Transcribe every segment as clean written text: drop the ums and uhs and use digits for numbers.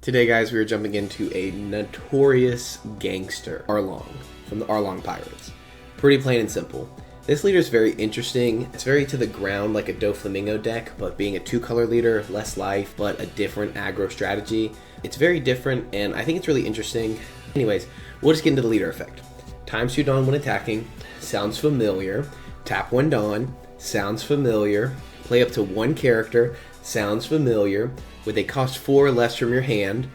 Today, guys, we are jumping into a notorious gangster, Arlong, from the Arlong Pirates. Pretty plain and simple. This leader is very interesting. It's very to the ground like a Doflamingo deck, but being a two-color leader, less life, but a different aggro strategy. It's very different, and I think it's really interesting. Anyways, we'll just get into the leader effect. Times 2 Dawn when attacking, sounds familiar. Tap 1 Dawn, sounds familiar. Play up to 1 character, sounds familiar. With a cost 4 or less from your hand,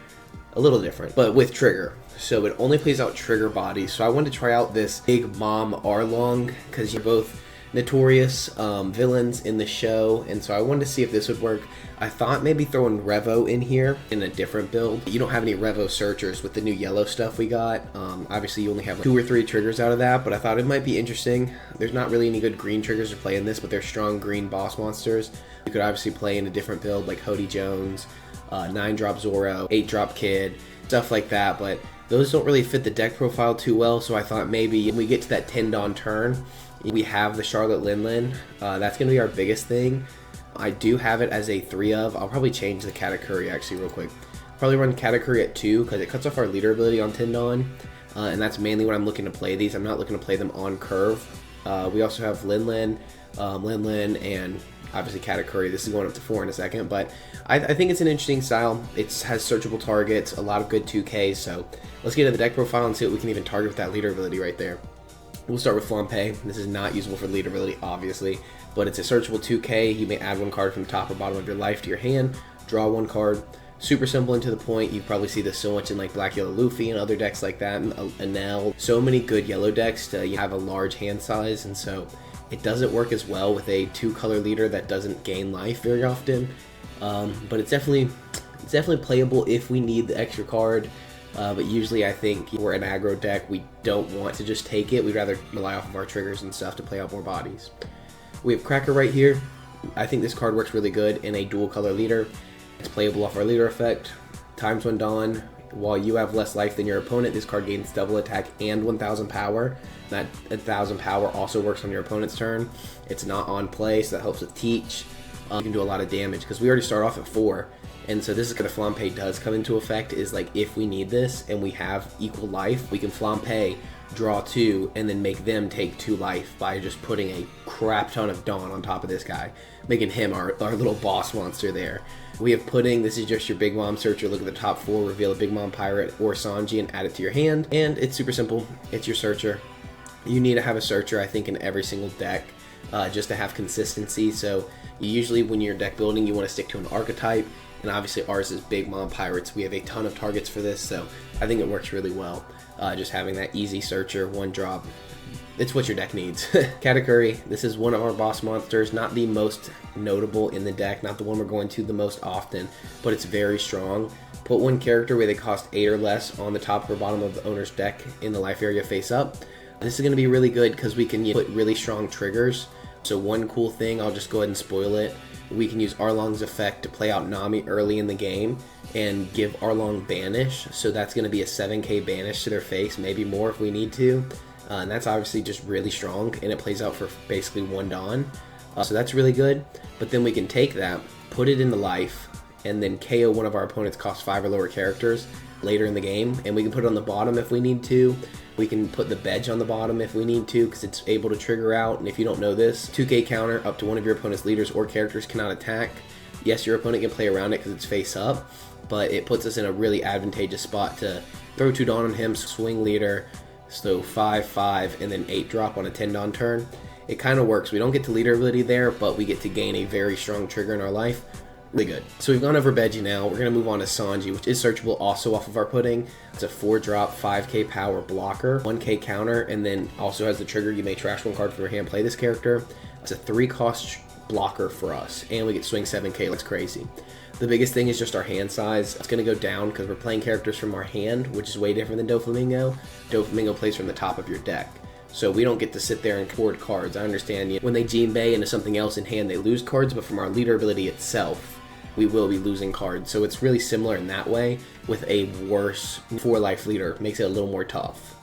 a little different, but with trigger. So it only plays out trigger bodies. So I wanted to try out this big Mom Arlong because you're both notorious villains in the show, and so I wanted to see if this would work. I thought maybe throwing Revo in here in a different build. You don't have any Revo searchers with the new yellow stuff we got. Obviously you only have like 2 or 3 triggers out of that, but I thought it might be interesting. There's not really any good green triggers to play in this, but they're strong green boss monsters. You could obviously play in a different build like Hody Jones, 9-drop Zoro, 8-drop Kid, stuff like that, but those don't really fit the deck profile too well, so I thought maybe when we get to that 10 Dawn turn, we have the Charlotte Lin. That's going to be our biggest thing. I do have it as a 3 of. I'll probably change the Katakuri actually real quick. Probably run Katakuri at 2 because it cuts off our leader ability on 10 Dawn. And that's mainly when I'm looking to play these. I'm not looking to play them on curve. We also have Lin, and obviously Katakuri. This is going up to 4 in a second, but I think it's an interesting style. It has searchable targets, a lot of good 2Ks, so let's get into the deck profile and see what we can even target with that leader ability right there. We'll start with Flampe. This is not usable for leader ability, obviously, but it's a searchable 2K. You may add 1 card from the top or bottom of your life to your hand, draw 1 card. Super simple and to the point. You probably see this so much in like Black Yellow Luffy and other decks like that, and Enel. So many good yellow decks to have a large hand size, and so it doesn't work as well with a 2-color leader that doesn't gain life very often. But it's definitely playable if we need the extra card. But usually I think we're an aggro deck, we don't want to just take it. We'd rather rely off of our triggers and stuff to play out more bodies. We have Cracker right here. I think this card works really good in a dual color leader. It's playable off our leader effect. Times 1 Dawn, while you have less life than your opponent, this card gains double attack and 1000 power. That 1000 power also works on your opponent's turn. It's not on play, so that helps with teach. You can do a lot of damage because we already start off at 4. And so this is what the Flampe does come into effect, is like if we need this and we have equal life, we can Flampe, draw 2, and then make them take 2 life by just putting a crap ton of Dawn on top of this guy, making him our little boss monster there. We have Pudding. This is just your Big Mom searcher. Look at the top 4, reveal a Big Mom Pirate or Sanji and add it to your hand. And it's super simple. It's your searcher. You need to have a searcher, I think, in every single deck just to have consistency. So usually when you're deck building, you want to stick to an archetype. And obviously ours is Big Mom Pirates. We have a ton of targets for this, so I think it works really well. Just having that easy searcher, 1 drop. It's what your deck needs. Katakuri, this is one of our boss monsters, not the most notable in the deck, not the one we're going to the most often, but it's very strong. Put 1 character where they cost 8 or less on the top or bottom of the owner's deck in the life area face up. This is going to be really good because we can put really strong triggers. So one cool thing, I'll just go ahead and spoil it. We can use Arlong's effect to play out Nami early in the game and give Arlong Banish. So that's going to be a 7k banish to their face, maybe more if we need to. And that's obviously just really strong, and it plays out for basically 1 Dawn. So that's really good. But then we can take that, put it into life, and then KO one of our opponent's cost 5 or lower characters later in the game. And we can put it on the bottom if we need to. We can put the Bedge on the bottom if we need to because it's able to trigger out. And if you don't know this, 2k counter up to one of your opponent's leaders or characters cannot attack. Yes, your opponent can play around it because it's face up, but it puts us in a really advantageous spot to throw 2 Dawn on him, swing leader, so 5/5, and then 8 drop on a 10 Dawn turn. It kind of works. We don't get to leader ability there, but we get to gain a very strong trigger in our life. Really good. So we've gone over Veggie now. We're going to move on to Sanji, which is searchable also off of our Pudding. It's a 4-drop, 5k power blocker, 1k counter, and then also has the trigger. You may trash 1 card from your hand, play this character. It's a 3-cost blocker for us, and we get swing 7k. That's crazy. The biggest thing is just our hand size. It's going to go down because we're playing characters from our hand, which is way different than Doflamingo. Doflamingo plays from the top of your deck. So we don't get to sit there and hoard cards. I understand when they Jinbei into something else in hand, they lose cards, but from our leader ability itself, we will be losing cards. So it's really similar in that way with a worse 4-life leader. Makes it a little more tough.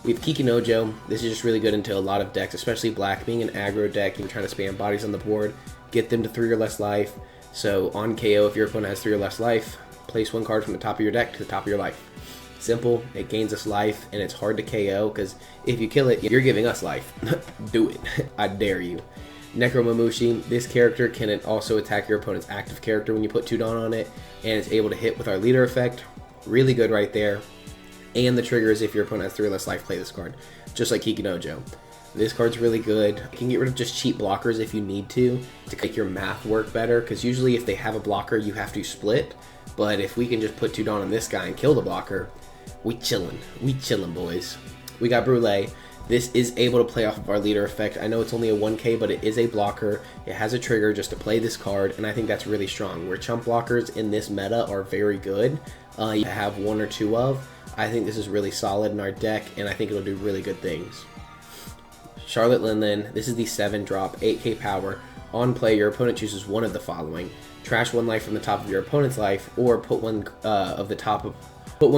We have Kikinojo. This is just really good into a lot of decks, especially black. Being an aggro deck, you're trying to spam bodies on the board, get them to 3 or less life. So on KO, if your opponent has 3 or less life, place one card from the top of your deck to the top of your life. Simple, it gains us life, and it's hard to KO, because if you kill it, you're giving us life. Do it. I dare you. Necromamushi, this character can also attack your opponent's active character when you put 2 Dawn on it, and it's able to hit with our leader effect. Really good right there. And the trigger is if your opponent has 3 or less life, play this card. Just like Kikinojo. This card's really good. You can get rid of just cheap blockers if you need to make your math work better, because usually if they have a blocker, you have to split. But if we can just put 2 Dawn on this guy and kill the blocker, we chillin', boys. We got Brule. This is able to play off of our leader effect. I know it's only a 1k, but it is a blocker. It has a trigger just to play this card, and I think that's really strong. Where chump blockers in this meta are very good, you have 1 or 2 of. I think this is really solid in our deck, and I think it'll do really good things. Charlotte Linlin, this is the 7-drop, 8k power. On play, your opponent chooses one of the following: trash 1 life from the top of your opponent's life, or put one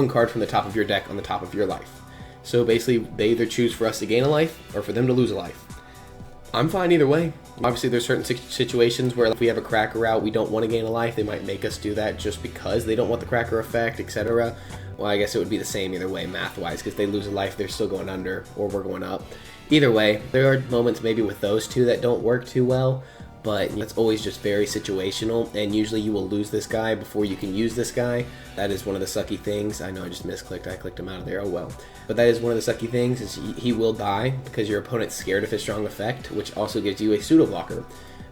card from the top of your deck on the top of your life. So basically, they either choose for us to gain a life or for them to lose a life. I'm fine either way. Obviously, there's certain situations where if we have a cracker out, we don't want to gain a life. They might make us do that just because they don't want the cracker effect, etc. Well, I guess it would be the same either way, math-wise, because they lose a life, they're still going under, or we're going up. Either way, there are moments maybe with those two that don't work too well, but it's always just very situational, and usually you will lose this guy before you can use this guy. That is one of the sucky things. I know I just misclicked, I clicked him out of there, oh well. But that is one of the sucky things, is he will die because your opponent's scared of his strong effect, which also gives you a pseudo blocker.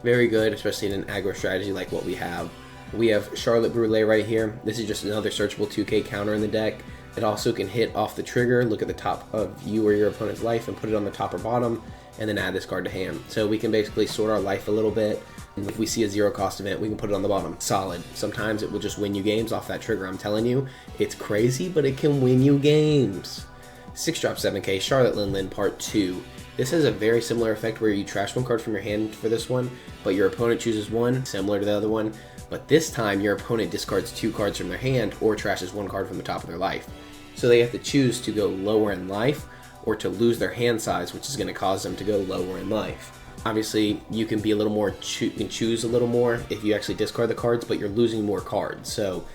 Very good, especially in an aggro strategy like what we have. We have Charlotte Brule right here. This is just another searchable 2k counter in the deck. It also can hit off the trigger, look at the top of you or your opponent's life and put it on the top or bottom, and then add this card to hand. So we can basically sort our life a little bit, and if we see a 0 cost event, we can put it on the bottom. Solid. Sometimes it will just win you games off that trigger. I'm telling you, it's crazy, but it can win you games. 6-drop 7k, Charlotte Linlin Part 2. This has a very similar effect where you trash 1 card from your hand for this one, but your opponent chooses 1, similar to the other one. But this time, your opponent discards 2 cards from their hand or trashes 1 card from the top of their life. So they have to choose to go lower in life or to lose their hand size, which is going to cause them to go lower in life. Obviously, you can be a little more, you can choose a little more if you actually discard the cards, but you're losing more cards. So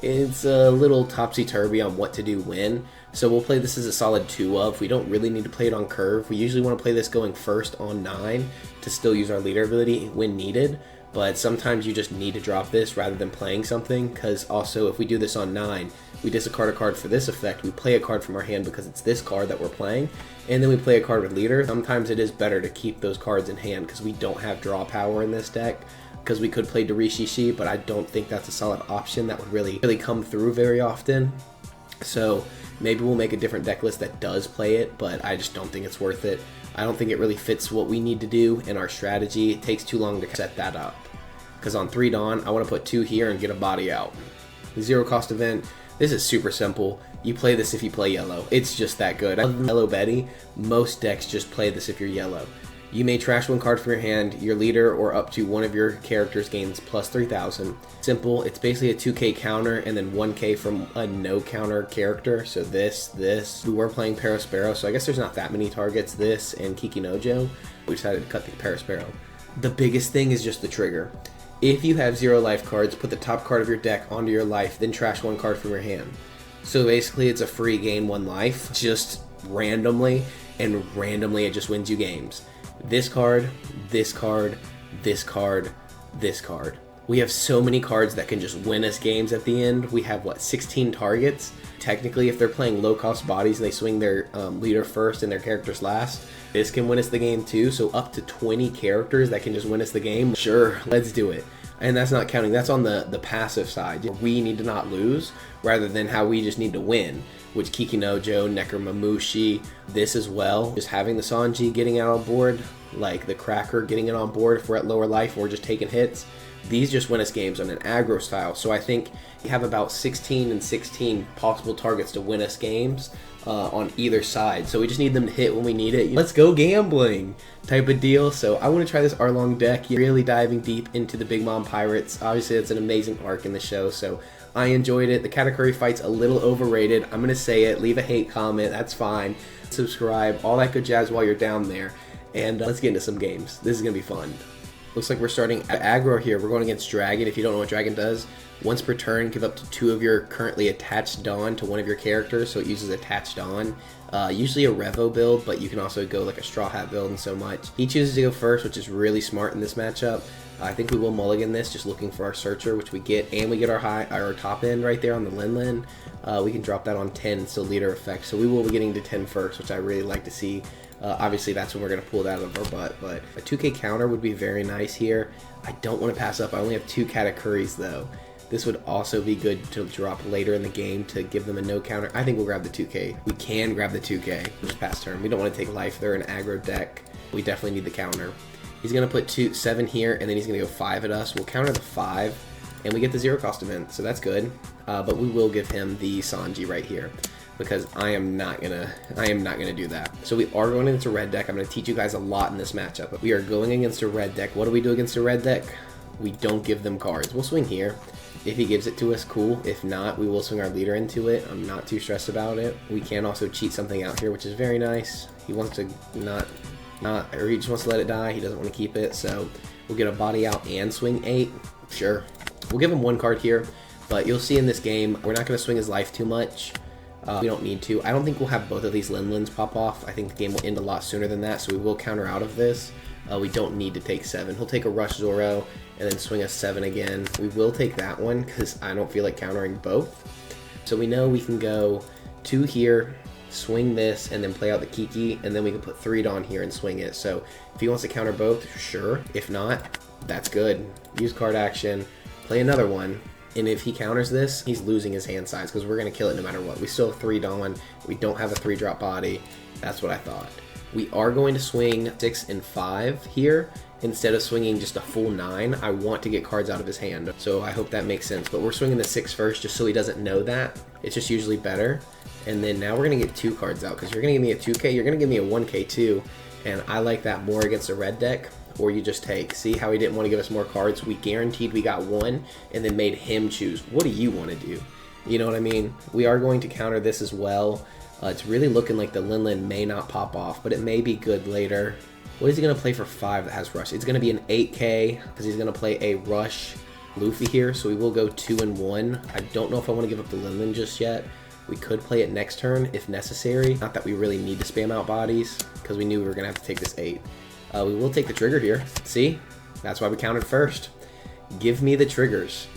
it's a little topsy-turvy on what to do when. So we'll play this as a solid 2 of. We don't really need to play it on curve. We usually want to play this going first on 9 to still use our leader ability when needed. But sometimes you just need to drop this rather than playing something, because also if we do this on 9, we discard a card for this effect, we play a card from our hand because it's this card that we're playing, and then we play a card with leader. Sometimes it is better to keep those cards in hand because we don't have draw power in this deck, because we could play Darishishi, but I don't think that's a solid option that would really come through very often. So maybe we'll make a different deck list that does play it, but I just don't think it's worth it. I don't think it really fits what we need to do in our strategy. It takes too long to set that up. Because on 3 Dawn, I want to put 2 here and get a body out. 0 cost event. This is super simple. You play this if you play yellow. It's just that good. I love Yellow Betty. Most decks just play this if you're yellow. You may trash 1 card from your hand, your leader, or up to one of your characters gains plus 3,000. Simple. It's basically a 2k counter and then 1k from a no counter character. So this. We were playing Parasparrow, so I guess there's not that many targets. This and Kikinojo. We decided to cut the Parasparrow. The biggest thing is just the trigger. If you have 0 life cards, put the top card of your deck onto your life, then trash 1 card from your hand. So basically it's a free gain 1 life, just randomly, and randomly it just wins you games. This card, this card, this card, this card. We have so many cards that can just win us games at the end. We have, what, 16 targets? Technically, if they're playing low-cost bodies and they swing their leader first and their characters last, this can win us the game too. So up to 20 characters that can just win us the game. Sure, let's do it. And that's not counting, that's on the passive side. We need to not lose, rather than how we just need to win, which Kikinojo, Necromamushi, this as well. Just having the Sanji getting out on board, like the Cracker getting it on board if we're at lower life or we're just taking hits. These just win us games on an aggro style. So I think you have about 16 and 16 possible targets to win us games on either side. So we just need them to hit when we need it. Let's go gambling type of deal. So I want to try this Arlong deck, really diving deep into the Big Mom Pirates. Obviously, it's an amazing arc in the show, so I enjoyed it. The category fight's a little overrated. I'm going to say it. Leave a hate comment. That's fine. Subscribe. All that good jazz while you're down there. And let's get into some games. This is going to be fun. Looks like we're starting at aggro here. We're going against Dragon. If you don't know what Dragon does, Once per turn, give up to 2 of your currently attached Dawn to one of your characters, so it uses attached Dawn. Usually a Revo build, but you can also go like a Straw Hat build and so much. He chooses to go first, which is really smart in this matchup. I think we will mulligan this, just looking for our Searcher, which we get, and we get our top end right there on the Lin. We can drop that on 10 and still leader effect, so we will be getting to 10 first, which I really like to see. Obviously, that's when we're going to pull that out of our butt, but a 2k counter would be very nice here. I don't want to pass up. I only have 2 Katakuris, though. This would also be good to drop later in the game to give them a no counter. I think we'll grab the 2k. We can grab the 2k. Just pass turn. We don't want to take life. They're an aggro deck. We definitely need the counter. He's going to put 7 here, and then he's going to go 5 at us. We'll counter the 5, and we get the 0 cost event, so that's good. But we will give him the Sanji right here, because I am not gonna do that. So we are going against a red deck. I'm gonna teach you guys a lot in this matchup. We are going against a red deck. What do we do against a red deck? We don't give them cards. We'll swing here. If he gives it to us, cool. If not, we will swing our leader into it. I'm not too stressed about it. We can also cheat something out here, which is very nice. He wants to or he just wants to let it die. He doesn't want to keep it, so we'll get a body out and swing 8. Sure. We'll give him 1 card here, but you'll see in this game, we're not going to swing his life too much. We don't need to. I don't think we'll have both of these Lin pop off. I think the game will end a lot sooner than that, so we will counter out of this. We don't need to take 7. He'll take a Rush Zoro and then swing us 7 again. We will take that one because I don't feel like countering both. So we know we can go 2 here, swing this, and then play out the Kiki, and then we can put 3 Dawn here and swing it. So if he wants to counter both, sure. If not, that's good. Use card action, play another one. And if he counters this, he's losing his hand size because we're going to kill it no matter what. We still have 3 Dawn. We don't have a 3-drop body. That's what I thought. We are going to swing 6 and 5 here. Instead of swinging just a full 9, I want to get cards out of his hand. So I hope that makes sense. But we're swinging the 6 first just so he doesn't know that. It's just usually better. And then now we're going to get 2 cards out because you're going to give me a 2k. You're going to give me a 1k too. And I like that more against a red deck. Or you just take. See how he didn't want to give us more cards? We guaranteed we got 1 and then made him choose. What do you want to do? You know what I mean? We are going to counter this as well. It's really looking like the Lin may not pop off, but it may be good later. What is he going to play for 5 that has Rush? It's going to be an 8k because he's going to play a Rush Luffy here, so we will go 2 and 1. I don't know if I want to give up the Lin just yet. We could play it next turn if necessary. Not that we really need to spam out bodies because we knew we were going to have to take this 8. We will take the trigger here. See? That's why we counted first. Give me the triggers.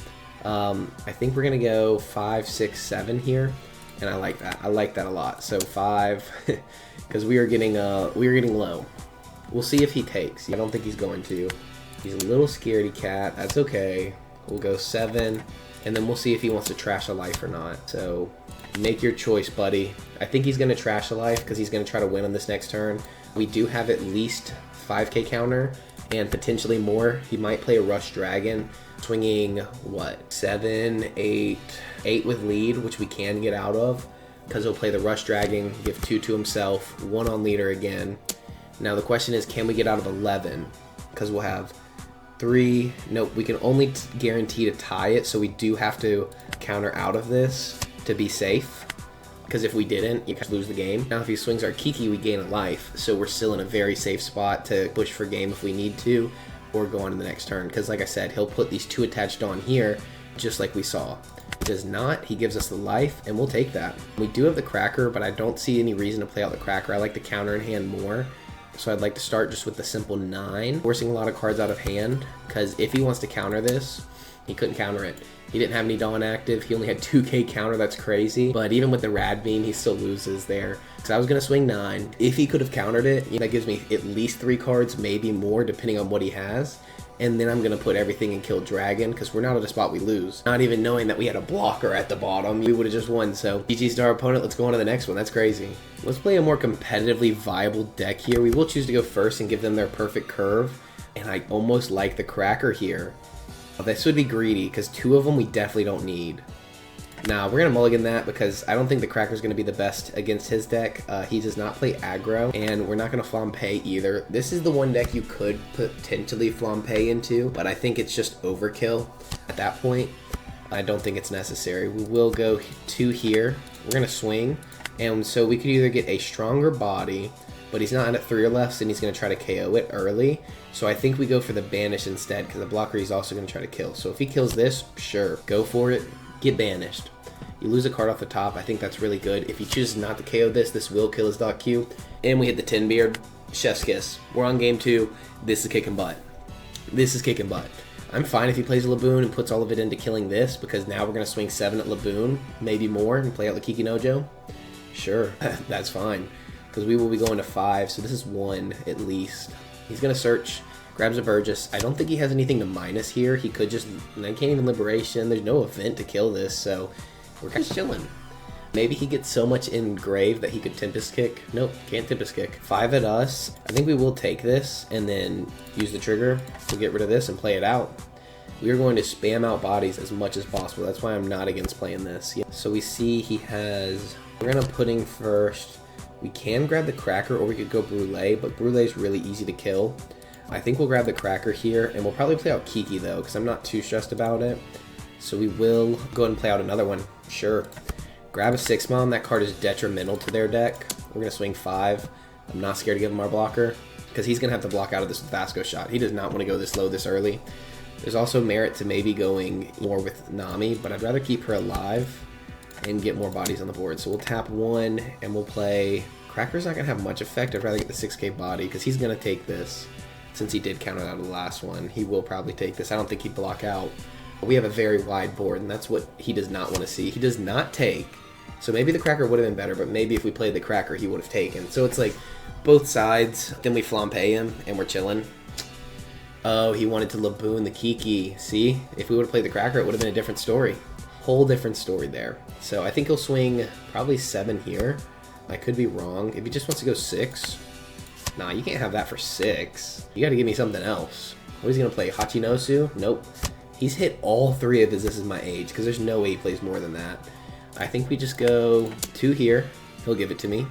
I think we're going to go 5, 6, 7 here. And I like that. I like that a lot. So 5, because we are getting low. We'll see if he takes. I don't think he's going to. He's a little scaredy cat. That's okay. We'll go 7, and then we'll see if he wants to trash a life or not. So make your choice, buddy. I think he's going to trash a life because he's going to try to win on this next turn. We do have at least 5k counter and potentially more. He might play a Rush Dragon, swinging what, 7, 8 with lead, which we can get out of because he'll play the Rush Dragon, give 2 to himself, 1 on leader again. Now the question is, can we get out of 11? Because we'll have 3. Nope, we can only guarantee to tie it, so we do have to counter out of this to be safe. Because if we didn't, you could lose the game. Now if he swings our Kiki, we gain a life, so we're still in a very safe spot to push for game if we need to, or go on to the next turn. Because like I said, he'll put these 2 attached on here, just like we saw. He does not, he gives us the life, and we'll take that. We do have the Cracker, but I don't see any reason to play out the Cracker. I like the counter in hand more. So I'd like to start just with the simple 9, forcing a lot of cards out of hand, because if he wants to counter this, he couldn't counter it. He didn't have any Dawn active. He only had 2k counter. That's crazy. But even with the Rad Beam, he still loses there. So I was going to swing 9. If he could have countered it, that gives me at least 3 cards, maybe more, depending on what he has. And then I'm going to put everything and kill Dragon, because we're not at a spot we lose. Not even knowing that we had a blocker at the bottom, we would have just won. So GG's to our opponent. Let's go on to the next one. That's crazy. Let's play a more competitively viable deck here. We will choose to go first and give them their perfect curve. And I almost like the Cracker here. This would be greedy, because 2 of them we definitely don't need. Now, we're going to mulligan that because I don't think the Cracker's going to be the best against his deck. He does not play aggro, and we're not going to Flampe either. This is the one deck you could potentially Flampe into, but I think it's just overkill at that point. I don't think it's necessary. We will go 2 here. We're going to swing, and so we could either get a stronger body, but he's not at 3 or less, and he's going to try to KO it early. So I think we go for the banish instead, because the blocker he's also going to try to kill. So if he kills this, sure, go for it, get banished. You lose a card off the top. I think that's really good. If he chooses not to KO this will kill his .Q. And we hit the Tin Beard. Chef's kiss. We're on game 2. This is kicking butt. This is kicking butt. I'm fine if he plays a Laboon and puts all of it into killing this, because now we're going to swing 7 at Laboon, maybe more, and play out the Kiki Nojo. Sure, that's fine, because we will be going to 5, so this is 1 at least. He's going to search, grabs a Burgess. I don't think he has anything to minus here. He could just, and I can't even Liberation. There's no event to kill this, so we're kind of chilling. Maybe he gets so much in grave that he could Tempest Kick. Nope, can't Tempest Kick. 5 at us. I think we will take this and then use the trigger to get rid of this and play it out. We are going to spam out bodies as much as possible. That's why I'm not against playing this. Yeah. So we see he has, we're going to Pudding first. We can grab the Cracker, or we could go Brulee, but Brulee is really easy to kill. I think we'll grab the Cracker here, and we'll probably play out Kiki though, because I'm not too stressed about it. So we will go ahead and play out another one. Sure. Grab a 6-Mom. That card is detrimental to their deck. We're going to swing 5. I'm not scared to give him our blocker, because he's going to have to block out of this Vasco shot. He does not want to go this low this early. There's also merit to maybe going more with Nami, but I'd rather keep her alive and get more bodies on the board. So we'll tap 1, and we'll play... Cracker's not going to have much effect. I'd rather get the 6k body, because he's going to take this. Since he did counter out of the last one, he will probably take this. I don't think he'd block out. We have a very wide board, and that's what he does not want to see. He does not take... So maybe the Cracker would have been better, but maybe if we played the Cracker, he would have taken. So it's like both sides. Then we flampe him, and we're chilling. Oh, he wanted to Laboon the Kiki. See? If we would have played the Cracker, it would have been a different story. Whole different story there. So I think he'll swing probably 7 here. I could be wrong. If he just wants to go 6. Nah, you can't have that for 6. You got to give me something else. What is he going to play? Hachinosu? Nope. He's hit all 3 of his This Is My Age, because there's no way he plays more than that. I think we just go 2 here. He'll give it to me.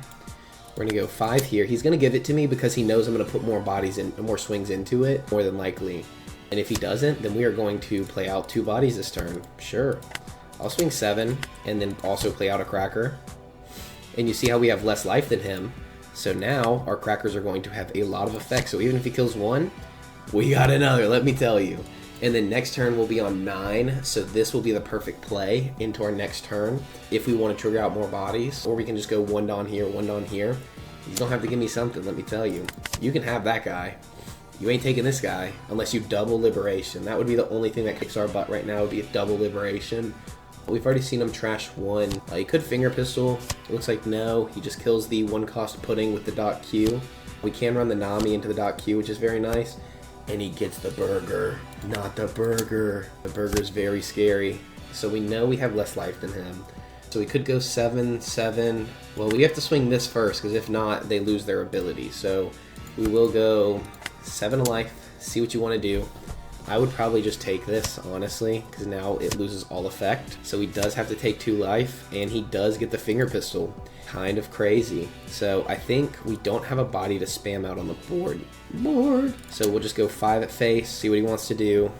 We're going to go 5 here. He's going to give it to me because he knows I'm going to put more bodies in, more swings into it, more than likely. And if he doesn't, then we are going to play out 2 bodies this turn. Sure. I'll swing 7 and then also play out a Cracker. And you see how we have less life than him. So now our Crackers are going to have a lot of effect. So even if he kills 1, we got another, let me tell you. And then next turn we'll be on 9, so this will be the perfect play into our next turn if we want to trigger out more bodies, or we can just go 1 Dawn here, 1 Dawn here. You don't have to give me something, let me tell you. You can have that guy. You ain't taking this guy unless you double Liberation. That would be the only thing that kicks our butt right now, would be a double Liberation. We've already seen him trash 1. He could Finger Pistol. It looks like no. He just kills the 1-cost Pudding with the .Q. We can run the Nami into the .Q, which is very nice. And he gets the burger, not the burger. The burger's very scary. So we know we have less life than him. So we could go 7, 7. Well, we have to swing this first, because if not, they lose their ability. So we will go 7 life, see what you want to do. I would probably just take this, honestly, because now it loses all effect. So he does have to take 2 life, and he does get the Finger Pistol. Kind of crazy. So I think we don't have a body to spam out on the board. So we'll just go 5 at face, see what he wants to do.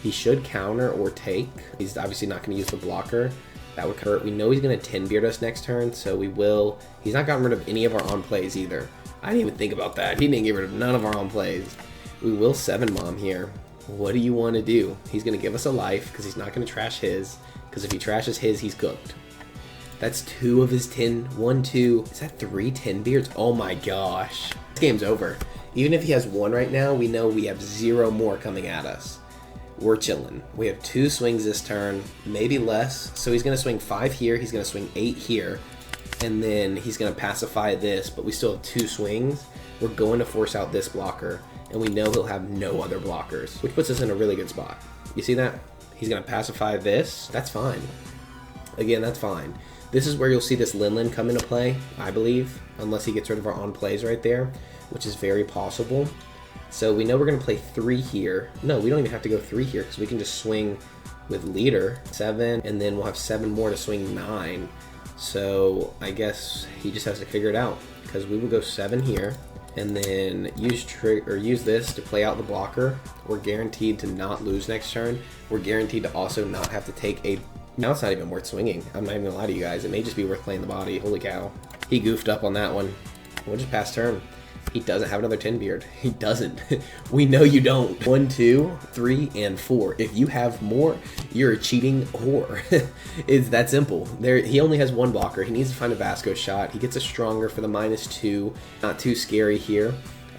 He should counter or take. He's obviously not going to use the blocker. That would hurt. We know he's going to Tin Beard us next turn, so we will. He's not gotten rid of any of our on plays either. I didn't even think about that. He didn't get rid of none of our on plays. We will 7-Mom here. What do you want to do? He's going to give us a life because he's not going to trash his. Because if he trashes his, he's cooked. That's 2 of his 10. 1, 2. Is that 3 Tin Beards? Oh my gosh. This game's over. Even if he has 1 right now, we know we have 0 more coming at us. We're chilling. We have 2 swings this turn, maybe less. So he's going to swing 5 here. He's going to swing 8 here. And then he's going to pacify this, but we still have 2 swings. We're going to force out this blocker. And we know he'll have no other blockers, which puts us in a really good spot. You see that? He's going to pacify this. That's fine. Again, that's fine. This is where you'll see this Linlin come into play, I believe, unless he gets rid of our on plays right there, which is very possible. So we know we're going to play 3 here. No, we don't even have to go 3 here because we can just swing with Leader 7, and then we'll have 7 more to swing 9. So I guess he just has to figure it out because we will go 7 here. And then use this to play out the blocker. We're guaranteed to not lose next turn. We're guaranteed to also not have to take a... Now it's not even worth swinging. I'm not even gonna lie to you guys. It may just be worth playing the body. Holy cow. He goofed up on that one. We'll just pass turn. He doesn't have another 10 beard. He doesn't. We know you don't. 1, 2, 3, and 4. If you have more, you're a cheating whore. It's that simple. He only has one blocker. He needs to find a Vasco shot. He gets a stronger for the -2. Not too scary here.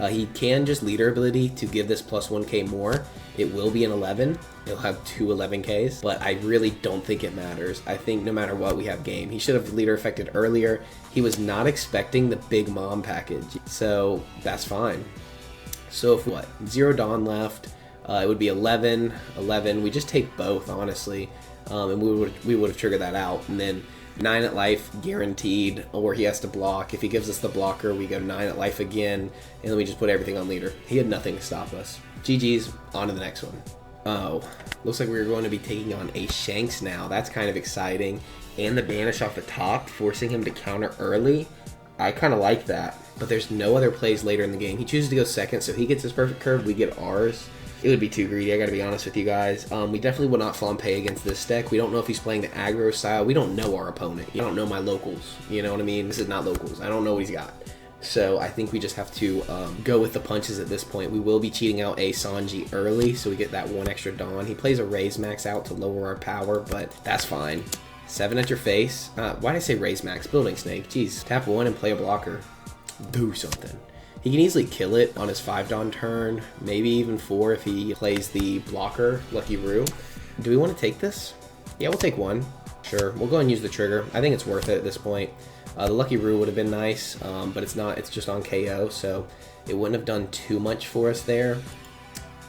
He can just leader ability to give this plus 1k more. It will be an 11. He'll have 2 11ks, but I really don't think it matters. I think no matter what, we have game. He should have leader affected earlier. He was not expecting the big mom package, so that's fine. So if what? 0 Dawn left, it would be 11, 11. We just take both, honestly, and we would have triggered that out, and then 9 at life guaranteed, or he has to block. If he gives us the blocker, we go 9 at life again, and then we just put everything on leader. He had nothing to stop us. GG's, on to the next one. Oh, looks like we're going to be taking on a Shanks now. That's kind of exciting. And the banish off the top, forcing him to counter early. I kind of like that. But there's no other plays later in the game. He chooses to go second, so he gets his perfect curve, we get ours. It would be too greedy, I gotta be honest with you guys. We definitely would not flampe against this deck. We don't know if he's playing the aggro style. We don't know our opponent. You don't know my locals. You know what I mean? This is not locals. I don't know what he's got. So I think we just have to go with the punches at this point. We will be cheating out a Sanji early, so we get that 1 extra Dawn. He plays a Raise Max out to lower our power, but that's fine. 7 at your face. Why did I say Raise Max? Building Snake. Jeez. Tap 1 and play a blocker. Do something. He can easily kill it on his 5 Dawn turn, maybe even 4 if he plays the blocker, Lucky Roo. Do we want to take this? Yeah, we'll take 1. Sure, we'll go and use the trigger. I think it's worth it at this point. The Lucky Roo would have been nice, but it's not. It's just on KO, so it wouldn't have done too much for us there.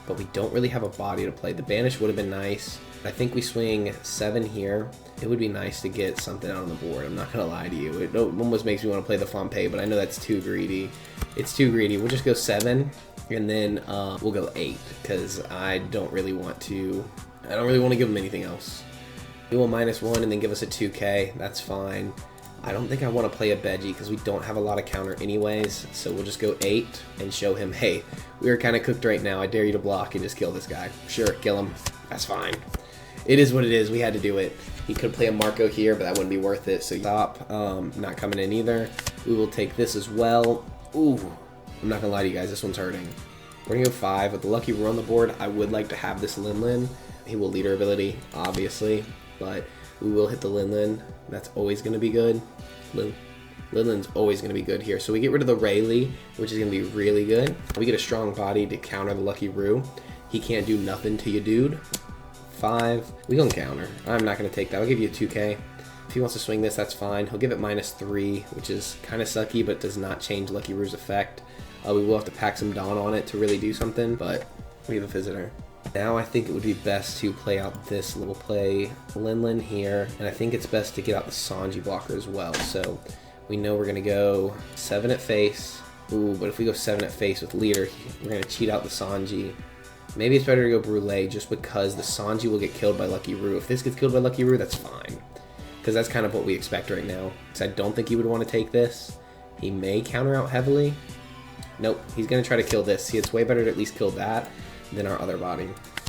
But we don't really have a body to play. The banish would have been nice. I think we swing 7 here. It would be nice to get something out on the board. I'm not going to lie to you. It almost makes me want to play the flampe, but I know that's too greedy. It's too greedy. We'll just go 7, and then we'll go 8, because I don't really want to give him anything else. He will -1 and then give us a 2k. That's fine. I don't think I want to play a Veggie because we don't have a lot of counter anyways, so we'll just go 8 and show him, hey, we are kind of cooked right now. I dare you to block and just kill this guy. Sure, kill him. That's fine. It is what it is. We had to do it. He could play a Marco here, but that wouldn't be worth it, so stop. Not coming in either. We will take this as well. Ooh, I'm not going to lie to you guys. This one's hurting. We're going to go 5. With the Lucky Roo on the board, I would like to have this Lin. He will leader ability, obviously, but we will hit the Lin. That's always going to be good. Lin's always going to be good here. So we get rid of the Rayleigh, which is going to be really good. We get a strong body to counter the Lucky Roo. He can't do nothing to you, dude. 5. We gonna counter. I'm not going to take that. I'll give you a 2k. If he wants to swing this, that's fine. He'll give it -3, which is kind of sucky, but does not change Lucky Roo's effect. We will have to pack some Dawn on it to really do something, but we have a visitor. Now I think it would be best to play out this little play, Lin here, and I think it's best to get out the Sanji blocker as well. So we know we're going to go 7 at face. Ooh, but if we go 7 at face with leader, we're going to cheat out the Sanji. Maybe it's better to go Brûlé just because the Sanji will get killed by Lucky Roo. If this gets killed by Lucky Roo, that's fine, because that's kind of what we expect right now. So I don't think he would want to take this. He may counter out heavily. Nope, he's going to try to kill this. See, it's way better to at least kill that than our other body.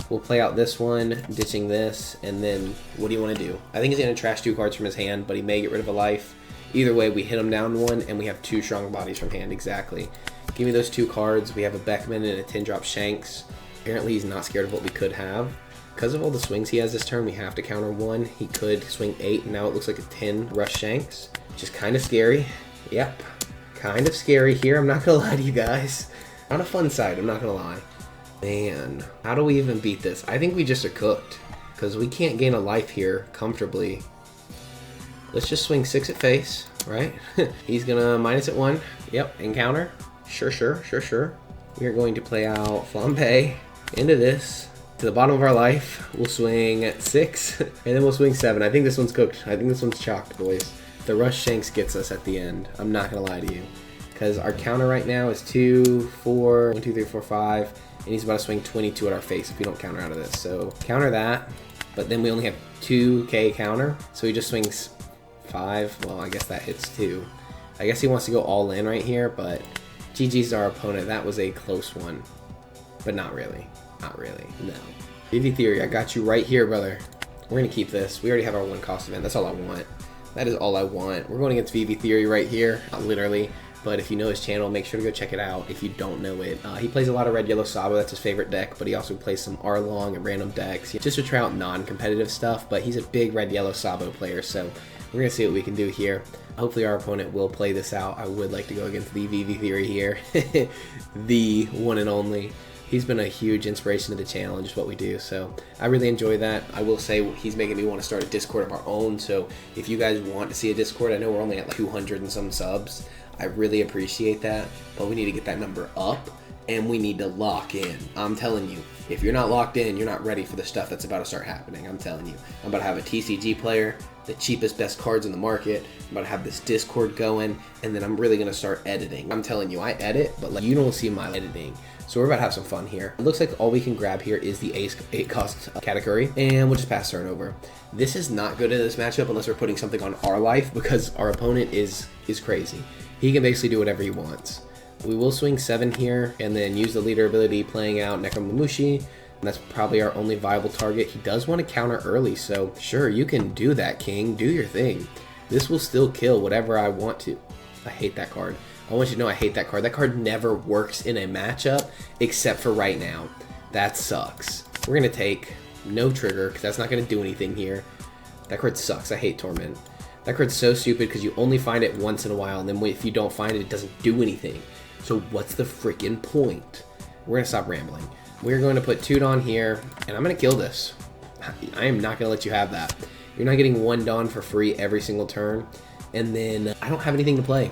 We'll play out this one, ditching this, and then what do you want to do? I think he's going to trash 2 cards from his hand, but he may get rid of a life. Either way, we hit him down 1, and we have 2 strong bodies from hand, exactly. Give me those 2 cards. We have a Beckman and a 10-drop Shanks. Apparently, he's not scared of what we could have. Because of all the swings he has this turn, we have to counter 1. He could swing 8, and now it looks like a 10 rush Shanks, which is kind of scary. Yep, kind of scary here. I'm not going to lie to you guys. On a fun side, I'm not going to lie. Man, how do we even beat this? I think we just are cooked, because we can't gain a life here comfortably. Let's just swing 6 at face, right? He's gonna minus at 1. Yep, encounter. Sure. We are going to play out flampe into this. To the bottom of our life, we'll swing 6, and then we'll swing 7. I think this one's cooked. I think this one's chalked, boys. The rush Shanks gets us at the end. I'm not gonna lie to you, because our counter right now is 2, 4, 1, 2, 3, 4, 5. And he's about to swing 22 at our face if we don't counter out of this. So counter that, but then we only have 2k counter. So he just swings 5. Well, I guess that hits 2. I guess he wants to go all in right here, but GG's our opponent. That was a close one, but not really. Not really, no. VV Theory, I got you right here, brother. We're going to keep this. We already have our 1 cost event. That's all I want. That is all I want. We're going against VV Theory right here. Literally. but if you know his channel, make sure to go check it out if you don't know it. He plays a lot of red, yellow Sabo, that's his favorite deck, but he also plays some Arlong and random decks just to try out non-competitive stuff, but he's a big red, yellow Sabo player, so we're going to see what we can do here. Hopefully our opponent will play this out. I would like to go against the VV Theory here, the one and only. He's been a huge inspiration to the channel and just what we do, so I really enjoy that. I will say he's making me want to start a Discord of our own, so if you guys want to see a Discord, I know we're only at like 200 and some subs. I really appreciate that, but we need to get that number up, and we need to lock in. I'm telling you, if you're not locked in, you're not ready for the stuff that's about to start happening. I'm telling you. I'm about to have a TCG player, the cheapest, best cards in the market. I'm about to have this Discord going, and then I'm really going to start editing. I'm telling you, I edit, but like you don't see my editing. So we're about to have some fun here. It looks like all we can grab here is the 8 cost category, and we'll just pass turn over. This is not good in this matchup unless we're putting something on our life, because our opponent is crazy. He can basically do whatever he wants. We will swing 7 here, and then use the leader ability playing out Necromamushi, and that's probably our only viable target. He does want to counter early, so sure, you can do that, King. Do your thing. This will still kill whatever I want to. I hate that card. I want you to know I hate that card. That card never works in a matchup except for right now. That sucks. We're going to take no trigger because that's not going to do anything here. That card sucks. I hate Torment. That card's so stupid because you only find it once in a while, and then if you don't find it, it doesn't do anything. So what's the freaking point? We're going to stop rambling. We're going to put Toot on here, and I'm going to kill this. I am not going to let you have that. You're not getting 1 Dawn for free every single turn, and then I don't have anything to play.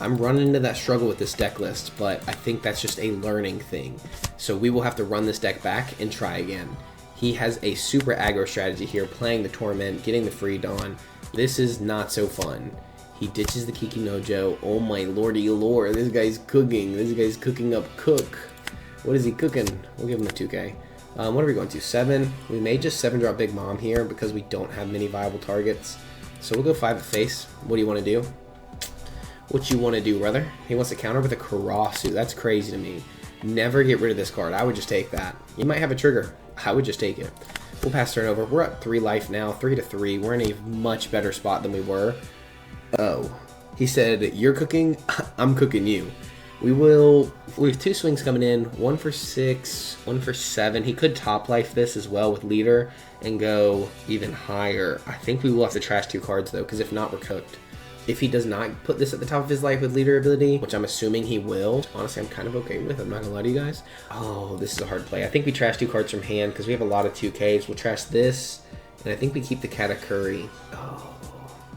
I'm running into that struggle with this deck list, but I think that's just a learning thing. So we will have to run this deck back and try again. He has a super aggro strategy here, playing the Torment, getting the free Dawn. This is not so fun. He ditches the Kiki Nojo. Oh my lordy lord, this guy's cooking. This guy's cooking up cook. What is he cooking? We'll give him a 2K. What are we going to? 7? We may just 7-drop Big Mom here because we don't have many viable targets. So we'll go 5 at face. What do you want to do? What you want to do, brother? He wants to counter with a Karasu. That's crazy to me. Never get rid of this card. I would just take that. You might have a trigger. I would just take it. We'll pass turn over. We're at 3 life now, 3-3. We're in a much better spot than we were. Oh. He said, you're cooking, I'm cooking you. We have 2 swings coming in, 1 for 6, 1 for 7. He could top life this as well with leader and go even higher. I think we will have to trash 2 cards though, because if not, we're cooked. If he does not put this at the top of his life with leader ability, which I'm assuming he will, honestly, I'm kind of okay with. I'm not gonna lie to you guys. Oh, this is a hard play. I think we trash 2 cards from hand because we have a lot of 2Ks. We'll trash this, and I think we keep the Katakuri. Oh,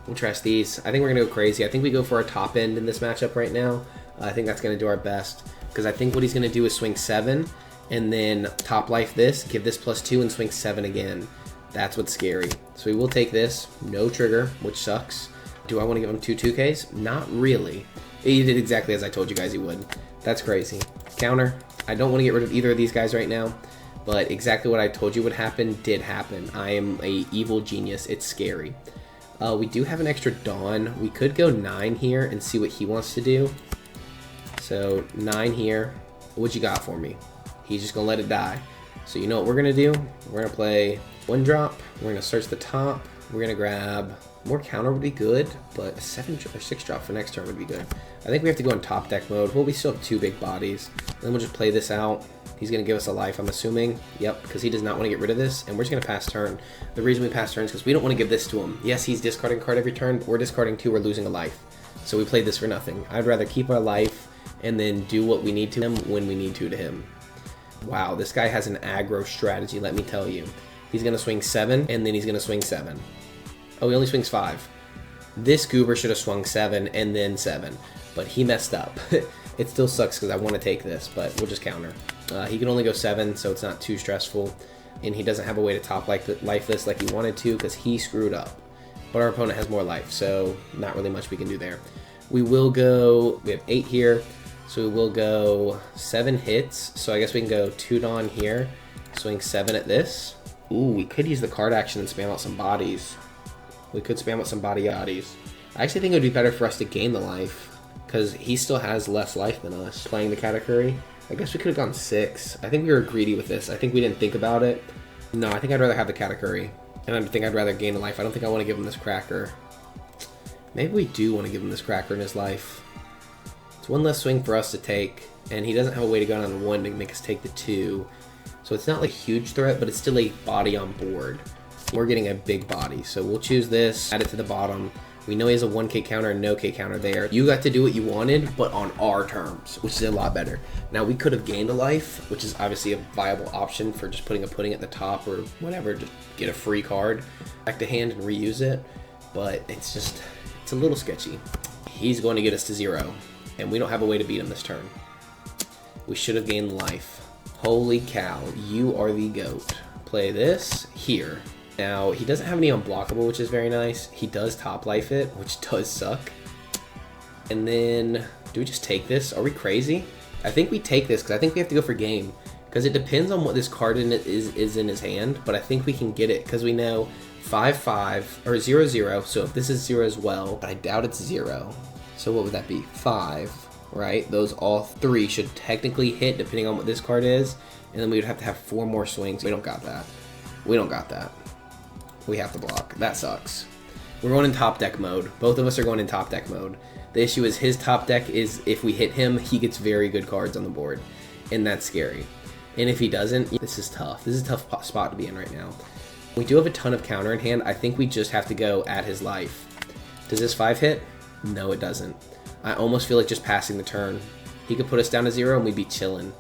we'll trash these. I think we're gonna go crazy. I think we go for our top end in this matchup right now. I think that's gonna do our best because I think what he's gonna do is swing 7 and then top life this, give this +2 and swing 7 again. That's what's scary. So we will take this, no trigger, which sucks. Do I want to give him 2 2Ks? Not really. He did exactly as I told you guys he would. That's crazy. Counter. I don't want to get rid of either of these guys right now, but exactly what I told you would happen did happen. I am a evil genius. It's scary. We do have an extra Dawn. We could go 9 here and see what he wants to do. So 9 here. What you got for me? He's just going to let it die. So you know what we're going to do? We're going to play 1 drop. We're going to search the top. We're going to grab... More counter would be good, but a 7 or 6 drop for next turn would be good. I think we have to go in top deck mode. Well, we still have 2 big bodies. Then we'll just play this out. He's going to give us a life, I'm assuming. Yep, because he does not want to get rid of this, and we're just going to pass turn. The reason we pass turn is because we don't want to give this to him. Yes, he's discarding a card every turn, but we're discarding 2, we're losing a life. So we played this for nothing. I'd rather keep our life and then do what we need to him when we need to him. Wow, this guy has an aggro strategy, let me tell you. He's going to swing 7, and then he's going to swing 7. Oh, he only swings 5. This goober should have swung 7 and then 7, but he messed up. It still sucks because I want to take this, but we'll just counter. He can only go 7, so it's not too stressful, and he doesn't have a way to top life this like he wanted to because he screwed up. But our opponent has more life, so not really much we can do there. We will go, we have 8 here, so we will go 7 hits, so I guess we can go 2 Dawn here, swing 7 at this. Ooh, we could use the card action and spam out some bodies. We could spam out some body oddies. I actually think it would be better for us to gain the life because he still has less life than us playing the Katakuri. I guess we could have gone 6. I think we were greedy with this. I think we didn't think about it. No, I think I'd rather have the Katakuri. And I think I'd rather gain the life. I don't think I want to give him this cracker. Maybe we do want to give him this cracker in his life. It's one less swing for us to take, and he doesn't have a way to go down to 1 to make us take the 2. So it's not like a huge threat, but it's still a body on board. We're getting a big body, so we'll choose this, add it to the bottom. We know he has a 1k counter and no k counter there. You got to do what you wanted, but on our terms, which is a lot better. Now, we could have gained a life, which is obviously a viable option for just putting a pudding at the top or whatever to get a free card back to hand and reuse it, but it's a little sketchy. He's going to get us to 0, and we don't have a way to beat him this turn. We should have gained life. Holy cow, you are the GOAT. Play this here. Now, he doesn't have any unblockable, which is very nice. He does top life it, which does suck. And then, do we just take this? Are we crazy? I think we take this, because I think we have to go for game. Because it depends on what this card in it is in his hand, but I think we can get it, because we know 5-5, or 0-0, so if this is 0 as well, but I doubt it's 0. So what would that be? 5, right? Those all 3 should technically hit, depending on what this card is, and then we would have to have 4 more swings. We don't got that. We don't got that. We have to block. That sucks. We're going in top deck mode. Both of us are going in top deck mode. The issue is his top deck is if we hit him, he gets very good cards on the board, and that's scary. And if he doesn't, this is tough. This is a tough spot to be in right now. We do have a ton of counter in hand. I think we just have to go at his life. Does this 5 hit? No, it doesn't. I almost feel like just passing the turn. He could put us down to 0 and we'd be chilling.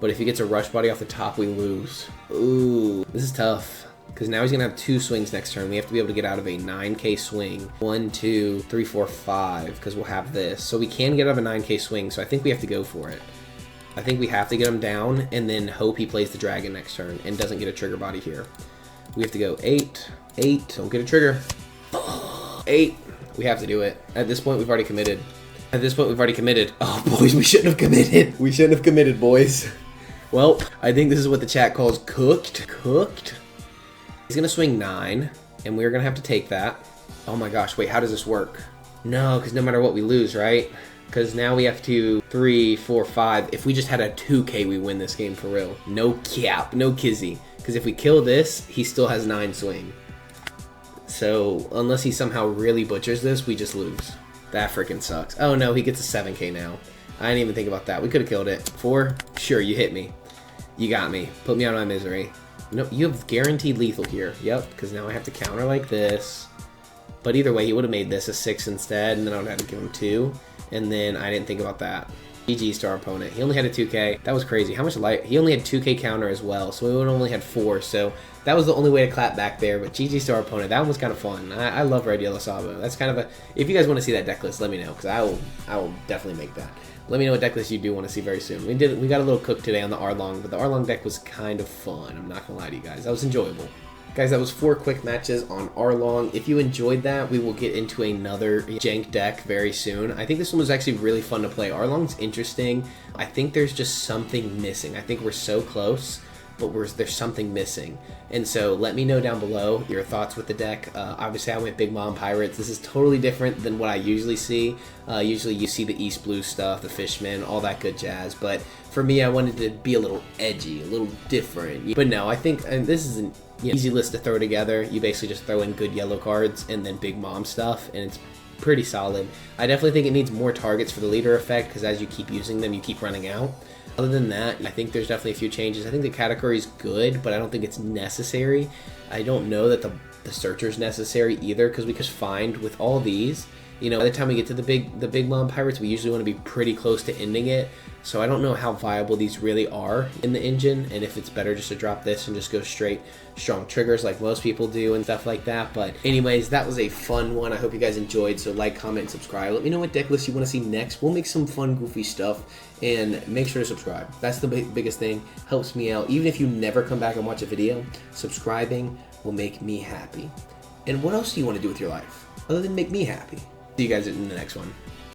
But if he gets a rush body off the top, we lose. Ooh, this is tough. Because now he's going to have 2 swings next turn. We have to be able to get out of a 9k swing. 1, 2, 3, 4, 5, because we'll have this. So we can get out of a 9k swing, so I think we have to go for it. I think we have to get him down and then hope he plays the dragon next turn and doesn't get a trigger body here. We have to go 8, 8, don't get a trigger. 8, we have to do it. At this point, we've already committed. At this point, we've already committed. Oh, boys, we shouldn't have committed. We shouldn't have committed, boys. Well, I think this is what the chat calls cooked. Cooked. He's going to swing 9, and we're going to have to take that. Oh my gosh, wait, how does this work? No, because no matter what, we lose, right? Because now we have to 3, 4, 5. If we just had a 2k, we win this game for real. No cap, no kizzy. Because if we kill this, he still has 9 swing. So, unless he somehow really butchers this, we just lose. That freaking sucks. Oh no, he gets a 7k now. I didn't even think about that. We could have killed it. 4? Sure, you hit me. You got me. Put me out of my misery. No, you have guaranteed lethal here. Yep, because now I have to counter like this. But either way, he would have made this a 6 instead, and then I would have to give him 2. And then I didn't think about that. GG's to our opponent. He only had a 2k. That was crazy. How much life? He only had 2k counter as well, so we would only had 4. So that was the only way to clap back there. But GG's to our opponent. That one was kind of fun. I love Red Yellow Sabo. That's kind of a. If you guys want to see that deck list, let me know, because I will definitely make that. Let me know what deck list you do want to see very soon. We got a little cook today on the Arlong, but the Arlong deck was kind of fun. I'm not gonna lie to you guys. That was enjoyable. Guys, that was 4 quick matches on Arlong. If you enjoyed that, we will get into another jank deck very soon. I think this one was actually really fun to play. Arlong's interesting. I think there's just something missing. I think we're so close, but there's something missing. And so let me know down below your thoughts with the deck. Obviously, I went Big Mom Pirates. This is totally different than what I usually see. Usually you see the East Blue stuff, the Fishmen, all that good jazz. But for me, I wanted to be a little edgy, a little different. But no, I think and this is an easy list to throw together. You basically just throw in good yellow cards and then Big Mom stuff, and it's pretty solid. I definitely think it needs more targets for the leader effect, because as you keep using them, you keep running out. Other than that, I think there's definitely a few changes. I think the category is good, but I don't think it's necessary. I don't know that the searcher is necessary either, because we just find with all these, you know, by the time we get to the big Mom Pirates, we usually want to be pretty close to ending it. So I don't know how viable these really are in the engine, and if it's better just to drop this and just go straight strong triggers like most people do and stuff like that. But anyways, that was a fun one. I hope you guys enjoyed. So like, comment, and subscribe. Let me know what deck list you want to see next. We'll make some fun, goofy stuff, and make sure to subscribe. That's the biggest thing. Helps me out. Even if you never come back and watch a video, subscribing will make me happy. And what else do you want to do with your life other than make me happy? See you guys in the next one.